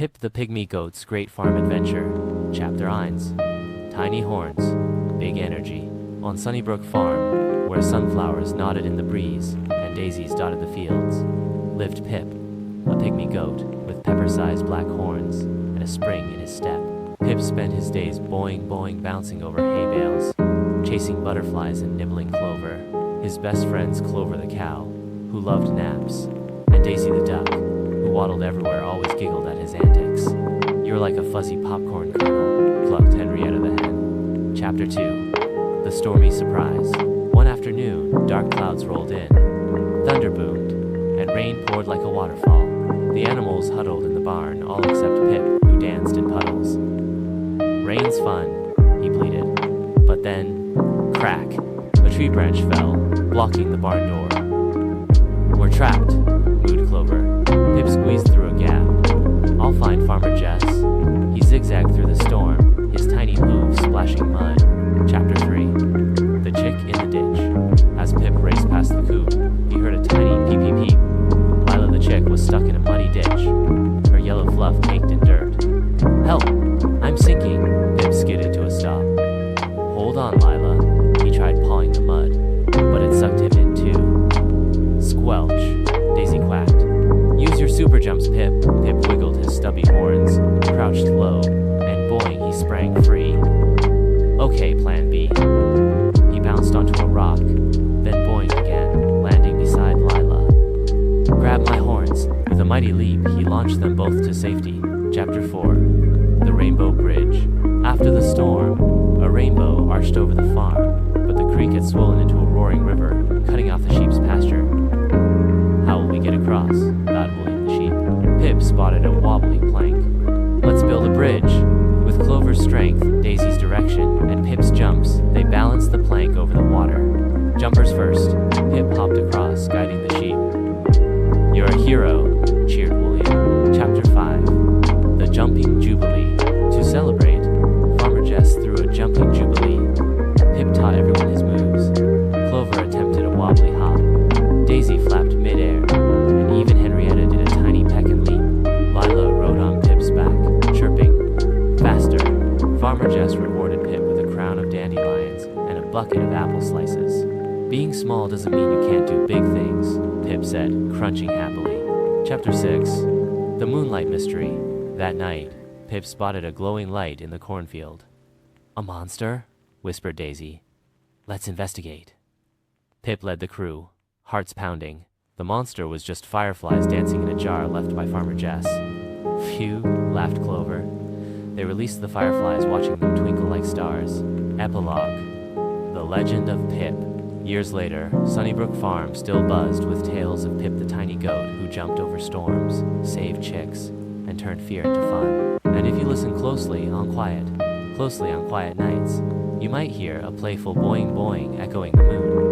Pip the Pygmy Goat's Great Farm Adventure, Chapter 1. Tiny Horns, Big Energy. On Sunnybrook Farm, where sunflowers nodded in the breeze and daisies dotted the fields, lived Pip, a pygmy goat with pepper-sized black horns and a spring in his step. Pip spent his days boing bouncing over hay bales, chasing butterflies and nibbling clover. His best friends Clover the cow, who loved naps, and Daisy the duck, who waddled everywhere, always giggled at his antics. "You're like a fuzzy popcorn kernel," clucked Henrietta the hen. Chapter 2. The Stormy Surprise. One afternoon, dark clouds rolled in, thunder boomed, and rain poured like a waterfall. The animals huddled in the barn, all except Pip, who danced in puddles. "Rain's fun," he pleaded. But then, crack, a tree branch fell, blocking the barn door. "We're trapped," mooed Clover. Pip squeezed through a gap. "I'll find Farmer Jess." He zigzagged through the storm, his tiny hooves splashing mud. Chapter 3. The Chick in the Ditch. As Pip raced past the coop, he heard a tiny peep-peep-peep. Lila the chick was stuck in a muddy ditch, her yellow fluff caked in dirt. "Help! I'm sinking!" Pip skidded to a stop. "Hold on, Lila." He tried pawing the mud, but it sucked him in too. "Squelch!" Daisy quacked. "Use your super jumps, Pip." Pip wiggled his stubby horns, crouched low, and boing, he sprang free. "Okay, plan B." He bounced onto a rock, then boinged again, landing beside Lila. "Grab my horns." With a mighty leap, he launched them both to safety. Chapter 4. The Rainbow Bridge. After the storm, a rainbow arched over the farm, but the creek had swollen into a roaring river, cutting off the sheep's pasture. "How will we get across?" thought William the sheep. Pip spotted a wobbly plank. "Let's build a bridge." With Clover's strength, Daisy's direction, and Pip's jumps, they balanced the plank over the water. Jumpers first, Pip hopped across, guiding the sheep. "You're a hero," cheered William. Chapter 5. The Jumping Jubilee. To celebrate, Farmer Jess threw a jumping jubilee. Pip taught everyone his moves. Clover attempted a wobbly hop. Daisy flapped mid-air, and even Henrietta did a tiny peck and leap. Lila rode on Pip's back, chirping, "Faster." Farmer Jess rewarded Pip with a crown of dandelions and a bucket of apple slices. "Being small doesn't mean you can't do big things," Pip said, crunching happily. Chapter 6. The Moonlight Mystery. That night, Pip spotted a glowing light in the cornfield. "A monster?" whispered Daisy. "Let's investigate." Pip led the crew, hearts pounding. The monster was just fireflies dancing in a jar left by Farmer Jess. "Phew," laughed Clover. They released the fireflies, watching them twinkle like stars. Epilogue. The Legend of Pip. Years later, Sunnybrook Farm still buzzed with tales of Pip the tiny goat who jumped over storms, saved chicks, and turned fear into fun. And if you listen closely on quiet nights, you might hear a playful boing boing echoing the moon.